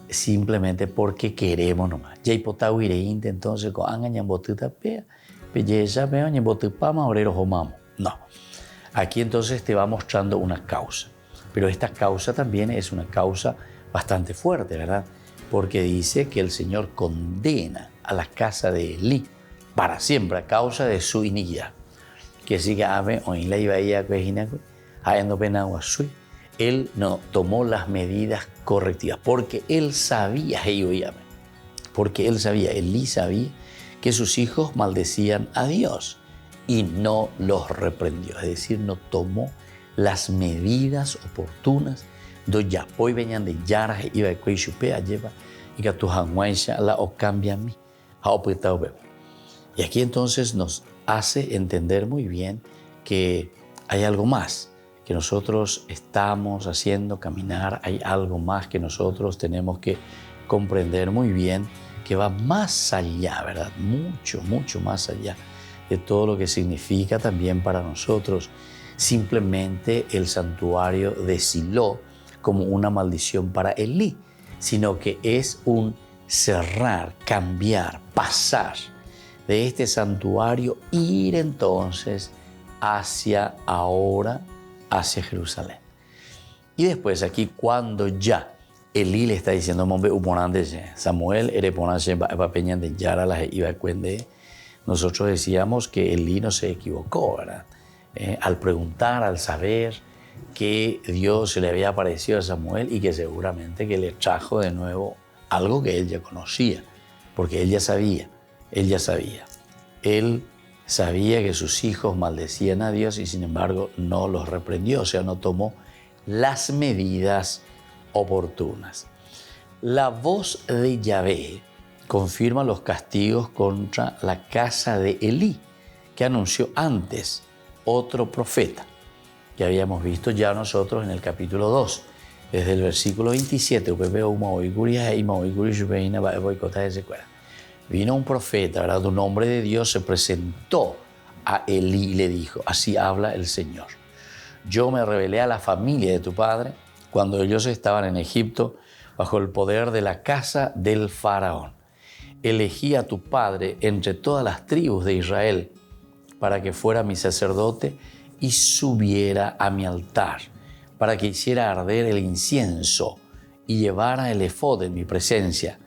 simplemente porque queremos nomás. Ya hipotauireinte entonces con angañambotita pea, belleza pea, ñambotipama, obrero homamo. No. Aquí entonces te va mostrando una causa. Pero esta causa también es una causa bastante fuerte, ¿verdad? Porque dice que el Señor condena a la casa de Elí para siempre a causa de su iniquidad. Que siga ave o en la iba ella él no tomó las medidas correctivas porque él sabía, Elí sabía que sus hijos maldecían a Dios y no los reprendió, es decir, no tomó las medidas oportunas do ya hoy venían de Yara iba de Cueychupea lleva y que tu hanguaisha la o cambia a mí a opetao bebo. Y aquí entonces nos hace entender muy bien que hay algo más que nosotros estamos haciendo caminar, hay algo más que nosotros tenemos que comprender muy bien, que va más allá, ¿verdad? Mucho, mucho más allá de todo lo que significa también para nosotros simplemente el santuario de Silo como una maldición para Elí, sino que es un cerrar, cambiar, pasar de este santuario, ir entonces hacia Jerusalén. Y después aquí cuando ya Elí le está diciendo Samuel nosotros decíamos que Elí no se equivocó, ¿verdad? Al preguntar, al saber que Dios se le había aparecido a Samuel y que seguramente que le trajo de nuevo algo que él ya conocía, porque él sabía que sus hijos maldecían a Dios y sin embargo no los reprendió, o sea, no tomó las medidas oportunas. La voz de Yahvé confirma los castigos contra la casa de Elí, que anunció antes otro profeta, que habíamos visto ya nosotros en el capítulo 2, desde el versículo 27, vino un profeta, ¿verdad? Un hombre de Dios se presentó a Elí y le dijo, así habla el Señor. Yo me rebelé a la familia de tu padre cuando ellos estaban en Egipto bajo el poder de la casa del faraón. Elegí a tu padre entre todas las tribus de Israel para que fuera mi sacerdote y subiera a mi altar, para que hiciera arder el incienso y llevara el efod en mi presencia.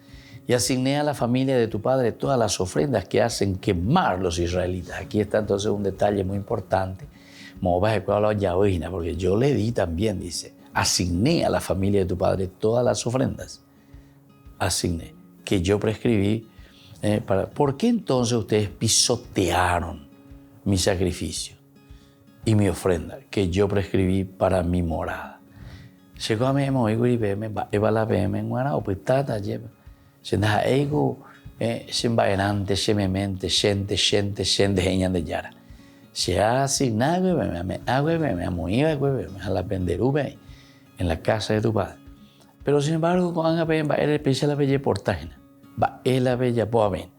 Y asigné a la familia de tu padre todas las ofrendas que hacen quemar los israelitas. Aquí está entonces un detalle muy importante. Porque yo le di también, dice, asigné a la familia de tu padre todas las ofrendas. Asigné, que yo prescribí. ¿Por qué entonces ustedes pisotearon mi sacrificio y mi ofrenda que yo prescribí para mi morada? Shembaerante, shememente, shente, ñande yara. Se ha asignado, a la penderube en la casa de tu padre. Pero sin embargo, con Anga va a ir la bella portágena. Va a la bella poaben.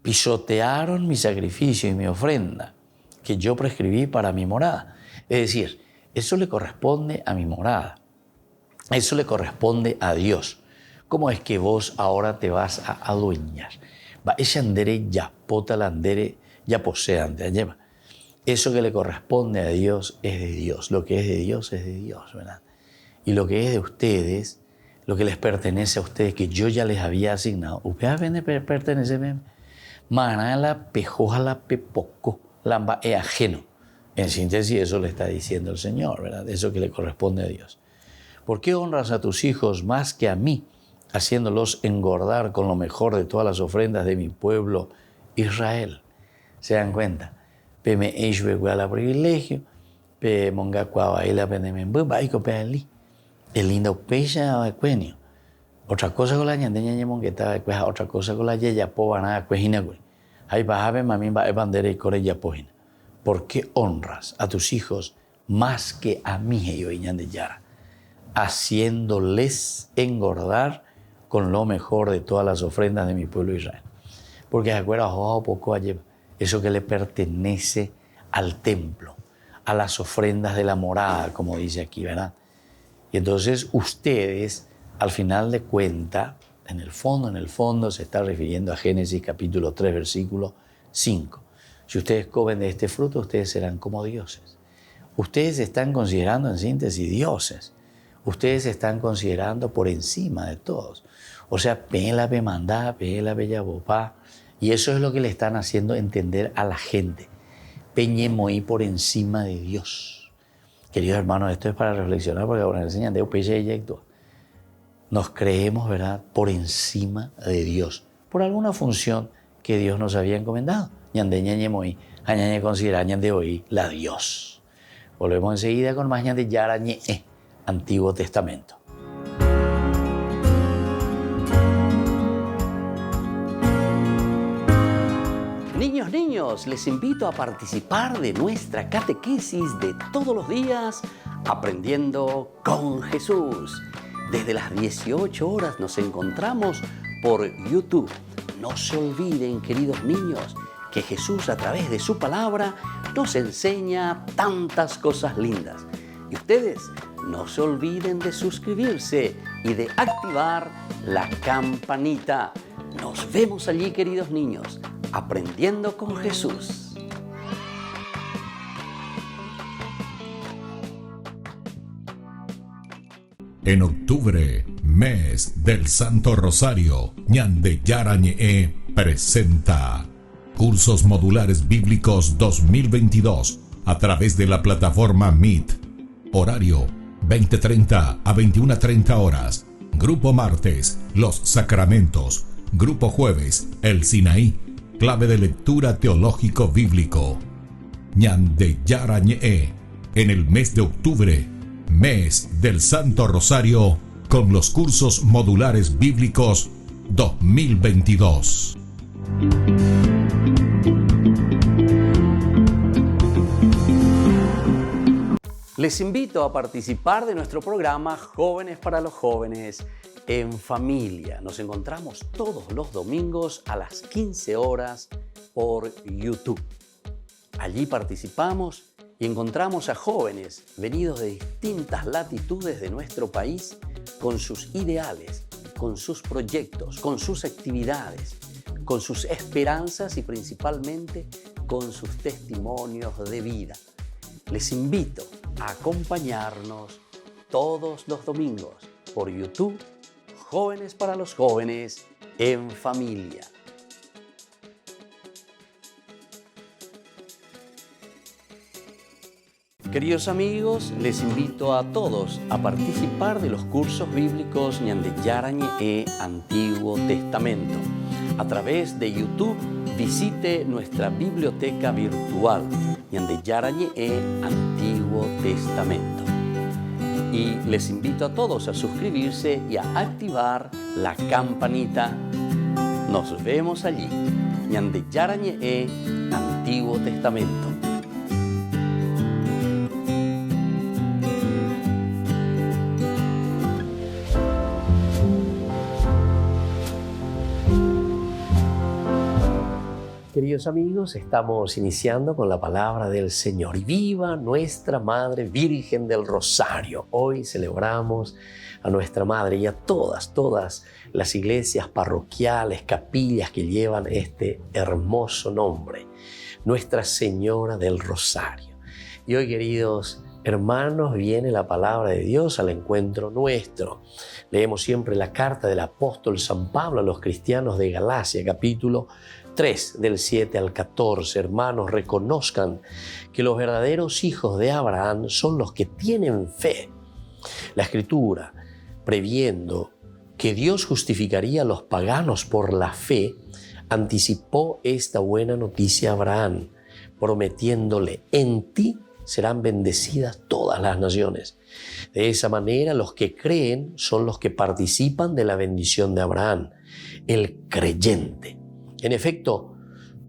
Pisotearon mi sacrificio y mi ofrenda que yo prescribí para mi morada. Es decir, eso le corresponde a mi morada. Eso le corresponde a Dios. ¿Cómo es que vos ahora te vas a adueñar? Va, ese andere ya, pota la andere ya poseante, lleva. Eso que le corresponde a Dios es de Dios. Lo que es de Dios es de Dios, ¿verdad? Y lo que es de ustedes, lo que les pertenece a ustedes, que yo ya les había asignado, ustedes pertenece a Manala, pejojala, pepoco, lamba es ajeno. En síntesis, eso le está diciendo el Señor, ¿verdad? Eso que le corresponde a Dios. ¿Por qué honras a tus hijos más que a mí, haciéndolos engordar con lo mejor de todas las ofrendas de mi pueblo Israel? ¿Se dan cuenta? Me la privilegio, pe monga cuabaila penemembu, baico peali. El lindo peixe de cuenio. Otra cosa con la ñandeña ñemongueta de cueja, otra cosa con la yeya pobana cuejina güey. Ahí bajabe mami va bandera y core ya pojina. ¿Por qué honras a tus hijos más que a mí, yo de Yara? Haciéndoles engordar con lo mejor de todas las ofrendas de mi pueblo Israel. Porque se acuerda, poco ayer, eso que le pertenece al templo, a las ofrendas de la morada, como dice aquí, ¿verdad? Y entonces ustedes, al final de cuentas, en el fondo se está refiriendo a Génesis capítulo 3, versículo 5. Si ustedes comen de este fruto, ustedes serán como dioses. Ustedes se están considerando en síntesis dioses. Ustedes se están considerando por encima de todos. O sea, pela be mandá, pela bella bopá. Y eso es lo que le están haciendo entender a la gente. Peñemoí por encima de Dios. Queridos hermanos, esto es para reflexionar porque ahora enseñan de nos creemos, ¿verdad?, por encima de Dios, por alguna función que Dios nos había encomendado. Ñande ñemoí, añañe considera ñande hoy la Dios. Volvemos enseguida con más ñande yara ñe, Antiguo Testamento. Niños, les invito a participar de nuestra catequesis de todos los días, Aprendiendo con Jesús. Desde las 18 horas nos encontramos por YouTube. No se olviden, queridos niños, que Jesús a través de su palabra nos enseña tantas cosas lindas. Y ustedes no se olviden de suscribirse y de activar la campanita. Nos vemos allí, queridos niños, Aprendiendo con Jesús. En octubre, mes del Santo Rosario, Ñande Yara Ñe presenta Cursos Modulares Bíblicos 2022 a través de la plataforma Meet. Horario 20:30 a 21:30 horas. Grupo martes, Los Sacramentos. Grupo jueves, El Sinaí. Clave de lectura teológico bíblico. Ñande Yara Ñe en el mes de octubre, mes del Santo Rosario, con los cursos modulares bíblicos 2022. Les invito a participar de nuestro programa Jóvenes para los Jóvenes en Familia. Nos encontramos todos los domingos a las 15 horas por YouTube. Allí participamos y encontramos a jóvenes venidos de distintas latitudes de nuestro país con sus ideales, con sus proyectos, con sus actividades, con sus esperanzas y principalmente con sus testimonios de vida. Les invito a acompañarnos todos los domingos por YouTube, Jóvenes para los Jóvenes en Familia. Queridos amigos, les invito a todos a participar de los cursos bíblicos Ñande Yara Ñe Antiguo Testamento. A través de YouTube, visite nuestra biblioteca virtual Ñande Yara Ñe Antiguo Testamento. Y les invito a todos a suscribirse y a activar la campanita Nos vemos allí. Ñande Yarañe, Antiguo Testamento. Queridos amigos, estamos iniciando con la palabra del Señor. Y viva nuestra Madre Virgen del Rosario. Hoy celebramos a nuestra Madre y a todas las iglesias parroquiales, capillas que llevan este hermoso nombre, Nuestra Señora del Rosario. Y hoy, queridos hermanos, viene la palabra de Dios al encuentro nuestro. Leemos siempre la carta del apóstol San Pablo a los cristianos de Galacia, capítulo 3, del 7 al 14. Hermanos, reconozcan que los verdaderos hijos de Abraham son los que tienen fe. La Escritura, previendo que Dios justificaría a los paganos por la fe, anticipó esta buena noticia a Abraham, prometiéndole: en ti serán bendecidas todas las naciones. De esa manera, los que creen son los que participan de la bendición de Abraham, el creyente. En efecto,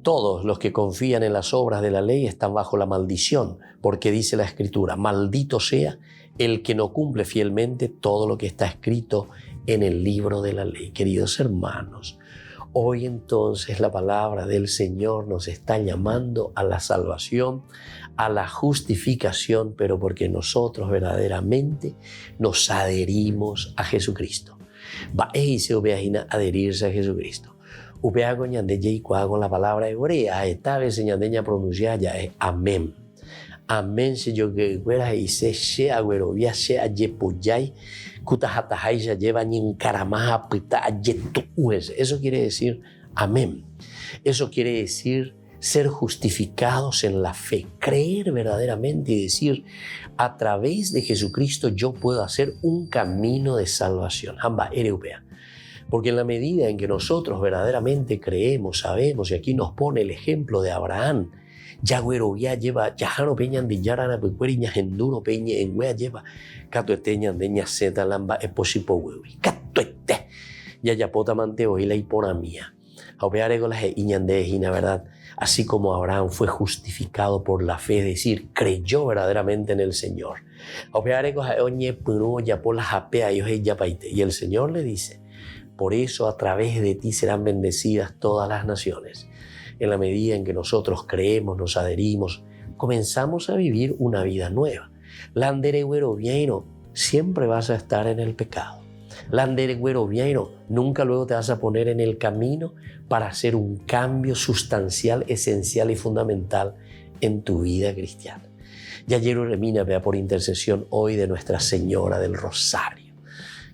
todos los que confían en las obras de la ley están bajo la maldición, porque dice la Escritura: maldito sea el que no cumple fielmente todo lo que está escrito en el libro de la ley. Queridos hermanos, hoy entonces la palabra del Señor nos está llamando a la salvación, a la justificación, pero porque nosotros verdaderamente nos adherimos a Jesucristo. Va a adherirse a Jesucristo. Upea con ñandeya con la palabra hebrea, esta vez ñandeña pronunciada ya es amén. Amén se yo que fuera y se agüerovia se ayepoyay, kutajatajay se lleva ni encaramaja pita ayetues. Eso quiere decir amén. Eso quiere decir ser justificados en la fe, creer verdaderamente y decir: a través de Jesucristo yo puedo hacer un camino de salvación. Amba erupea. Porque en la medida en que nosotros verdaderamente creemos, sabemos, y aquí nos pone el ejemplo de Abraham, Yagüero ya lleva, Yajano peñan de Yarana, Pecueriña, Genduro peña, en Wea lleva, Catoeteñan de Ñaceta, Lamba, Eposipo Huevi, Catoete, Yayapota Manteo y la Hipona mía. Aupearego las Iñandejina, ¿verdad? Así como Abraham fue justificado por la fe, es decir, creyó verdaderamente en el Señor. Aupearego Oñe Puro, Yapola Japea, y el Señor le dice: por eso a través de ti serán bendecidas todas las naciones. En la medida en que nosotros creemos, nos adherimos, comenzamos a vivir una vida nueva. Landere güero vieiro, siempre vas a estar en el pecado. Landere güero vieiro, nunca luego te vas a poner en el camino para hacer un cambio sustancial, esencial y fundamental en tu vida cristiana. Yayero remina vea por intercesión hoy de Nuestra Señora del Rosario,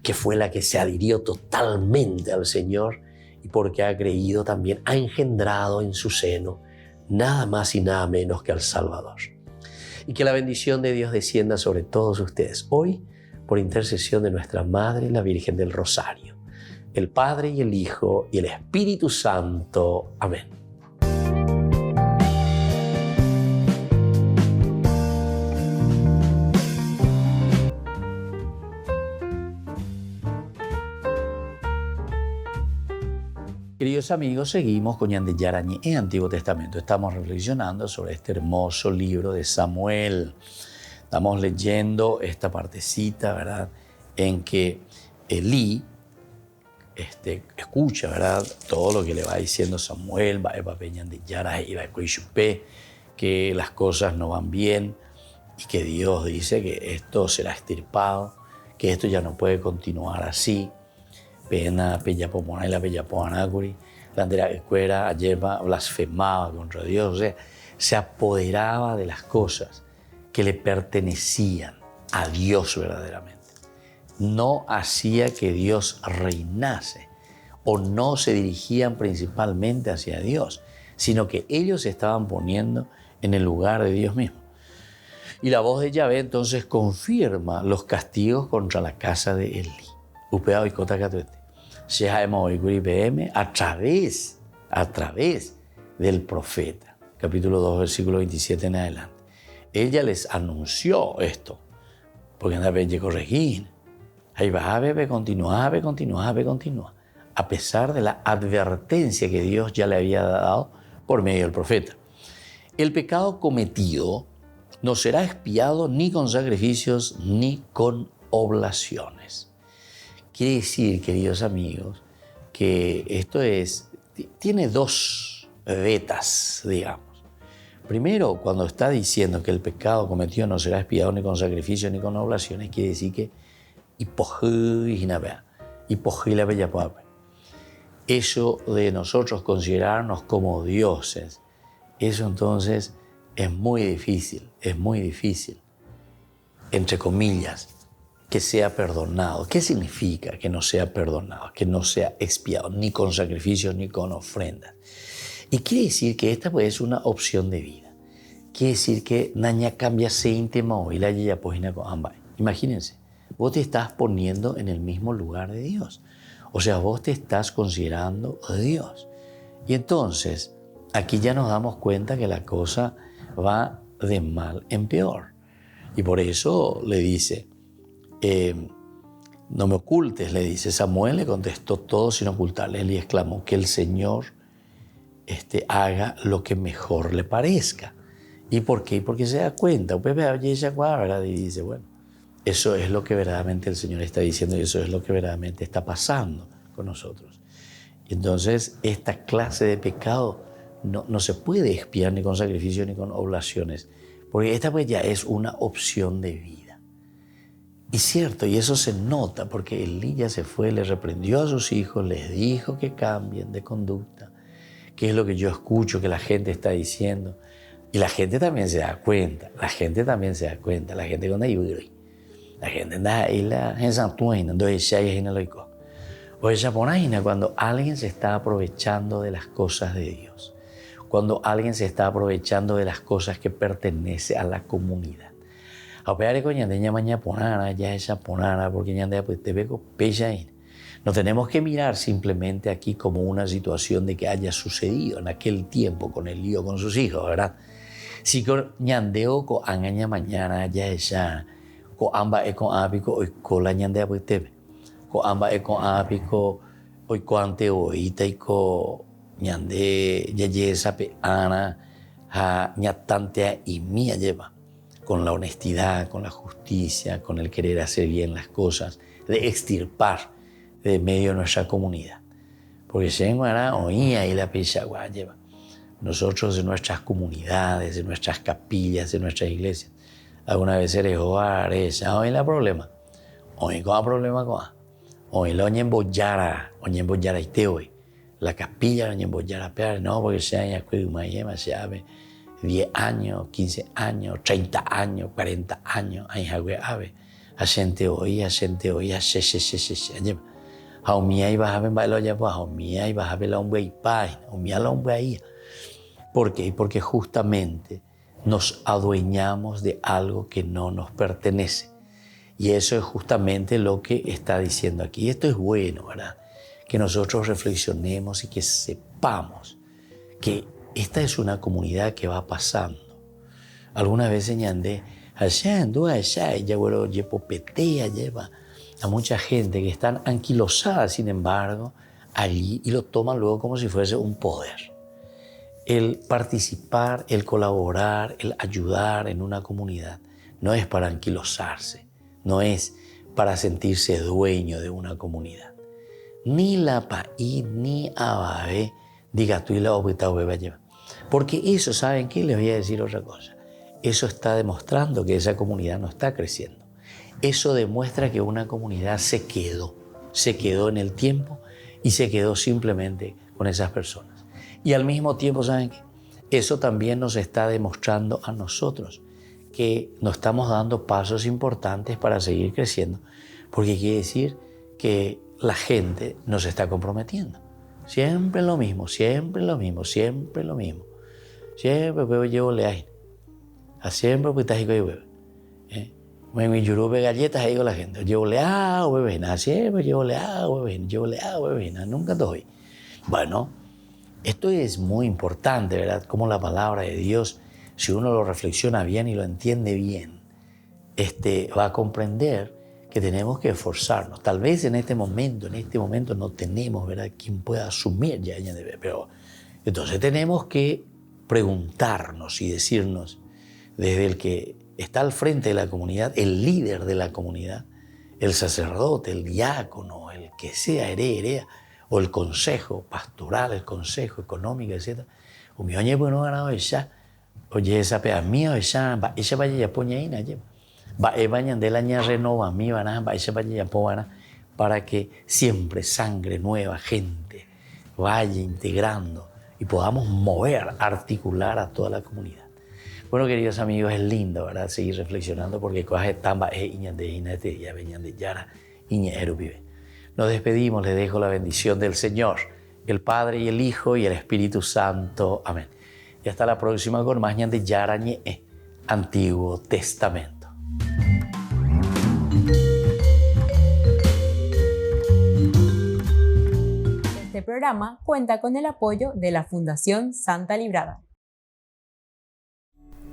que fue la que se adhirió totalmente al Señor y porque ha creído también ha engendrado en su seno nada más y nada menos que al Salvador. Y que la bendición de Dios descienda sobre todos ustedes hoy por intercesión de nuestra Madre, la Virgen del Rosario, el Padre y el Hijo y el Espíritu Santo. Amén. Queridos amigos, seguimos con Ñande Yarañe en Antiguo Testamento. Estamos reflexionando sobre este hermoso libro de Samuel. Estamos leyendo esta partecita, ¿verdad?, en que Elí escucha, ¿verdad?, todo lo que le va diciendo Samuel, que las cosas no van bien y que Dios dice que esto será extirpado, que esto ya no puede continuar así. Pena, Pellapomona y la Pellapoanacuri, la Andera Escuera, ayer blasfemaba contra Dios, o sea, se apoderaba de las cosas que le pertenecían a Dios verdaderamente. No hacía que Dios reinase o no se dirigían principalmente hacia Dios, sino que ellos se estaban poniendo en el lugar de Dios mismo. Y la voz de Yahvé entonces confirma los castigos contra la casa de Elí. Upeado y Cota Catuete. A través del profeta. Capítulo 2, versículo 27 en adelante. Ella les anunció esto. Porque anda a corregir. Ahí va a continúa. a pesar de la advertencia que Dios ya le había dado por medio del profeta. El pecado cometido no será expiado ni con sacrificios ni con oblaciones. Quiere decir, queridos amigos, que esto tiene dos vetas, digamos. Primero, cuando está diciendo que el pecado cometido no será expiado ni con sacrificios ni con oblaciones, quiere decir que eso de nosotros considerarnos como dioses, eso entonces es muy difícil, entre comillas, que sea perdonado. ¿Qué significa que no sea perdonado, que no sea expiado, ni con sacrificios ni con ofrendas? Y quiere decir que esta pues, es una opción de vida. Quiere decir que naña cambia se íntimo y la ya pojina con ambas. Imagínense, vos te estás poniendo en el mismo lugar de Dios. O sea, vos te estás considerando a Dios. Y entonces, aquí ya nos damos cuenta que la cosa va de mal en peor. Y por eso le dice, no me ocultes, le dice. Samuel le contestó todo sin ocultarle. Él le exclamó que el Señor haga lo que mejor le parezca. ¿Y por qué? Porque se da cuenta. Y dice, bueno, eso es lo que verdaderamente el Señor está diciendo y eso es lo que verdaderamente está pasando con nosotros. Y entonces esta clase de pecado no se puede expiar ni con sacrificio ni con oblaciones, porque esta pues ya es una opción de vida. Y cierto, y eso se nota porque Elías se fue, le reprendió a sus hijos, les dijo que cambien de conducta, que es lo que yo escucho que la gente está diciendo. Y la gente también se da cuenta, la gente cuando hay la gente anda ahí en Santuina, cuando alguien se está aprovechando de las cosas de Dios, cuando alguien se está aprovechando de las cosas que pertenecen a la comunidad. No tenemos que mirar simplemente aquí como una situación de que haya sucedido en aquel tiempo con el lío con sus hijos, ¿verdad? Si con ñandeo ko angaña mañana ya esa ko amba e con apico hoy ko la ñandea pues tebe ko amba e con apico hoy ko ante oita y ko ñande ya esa pe ana ha ñatantea y mía lleva con la honestidad, con la justicia, con el querer hacer bien las cosas, de extirpar de medio de nuestra comunidad. Porque si en Guará oía y la pechagua lleva. Nosotros en nuestras comunidades, en nuestras capillas, en nuestras iglesias, alguna vez eres esa hoy la problema. Hoy con problema con hoy lo oñemboyara y te hoy. La capilla lo oñemboyara, pero no porque sea ya cuiduma se ave 10 años, 15 años, 30 años, 40 años, ahí ave. Gente hoy, lleva. Haumía y baja en bailo ya pues haumía y baja la hombre y paz, haumía la hombre ahí. ¿Por qué? Porque justamente nos adueñamos de algo que no nos pertenece. Y eso es justamente lo que está diciendo aquí. Y esto es bueno, ¿verdad? Que nosotros reflexionemos y que sepamos que esta es una comunidad que va pasando. Algunas veces ñandé, allá, y ya bueno, yepopetea, lleva a mucha gente que están anquilosadas, sin embargo, allí y lo toman luego como si fuese un poder. El participar, el colaborar, el ayudar en una comunidad no es para anquilosarse, no es para sentirse dueño de una comunidad. Ni la país ni ababe diga tú y la obita beba lleva. Porque eso, ¿saben qué? Les voy a decir otra cosa. Eso está demostrando que esa comunidad no está creciendo. Eso demuestra que una comunidad se quedó en el tiempo y se quedó simplemente con esas personas. Y al mismo tiempo, ¿saben qué? Eso también nos está demostrando a nosotros que nos estamos dando pasos importantes para seguir creciendo, porque quiere decir que la gente nos está comprometiendo. Siempre lo mismo. Siempre puedo llevo leaje. A siempre pues está hijo y bebé. Me yurube galletas ahí con la gente. Llevo leado, bebé. Siempre llevo leado, bebé. Nunca doy. Bueno, esto es muy importante, ¿verdad? Como la palabra de Dios, si uno lo reflexiona bien y lo entiende bien, va a comprender que tenemos que esforzarnos. Tal vez en este momento no tenemos, ¿verdad?, quien pueda asumir ya, pero entonces tenemos que preguntarnos y decirnos, desde el que está al frente de la comunidad, el líder de la comunidad, el sacerdote, el diácono, el que sea herea, o el consejo pastoral, el consejo económico, etc. O mi oye, bueno, ganado ella, oye, esa pea mía, ella vaya ya poña ahí, ¿no? Vayan del año renova mi para que siempre sangre nueva, gente, vaya integrando y podamos mover, articular a toda la comunidad. Bueno, queridos amigos, es lindo, ¿verdad?, seguir reflexionando porque cosas tan Nos despedimos, les dejo la bendición del Señor, el Padre y el Hijo y el Espíritu Santo. Amén. Y hasta la próxima con más Ñande Yarañe, Antiguo Testamento. Este programa cuenta con el apoyo de la Fundación Santa Librada.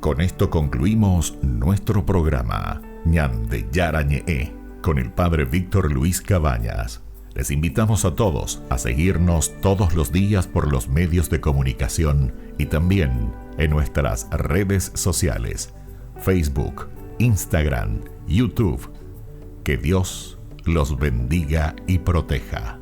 Con esto concluimos nuestro programa Ñande Yarañe con el Padre Víctor Luis Cabañas. Les invitamos a todos a seguirnos todos los días por los medios de comunicación y también en nuestras redes sociales, Facebook, Instagram, YouTube. Que Dios los bendiga y proteja.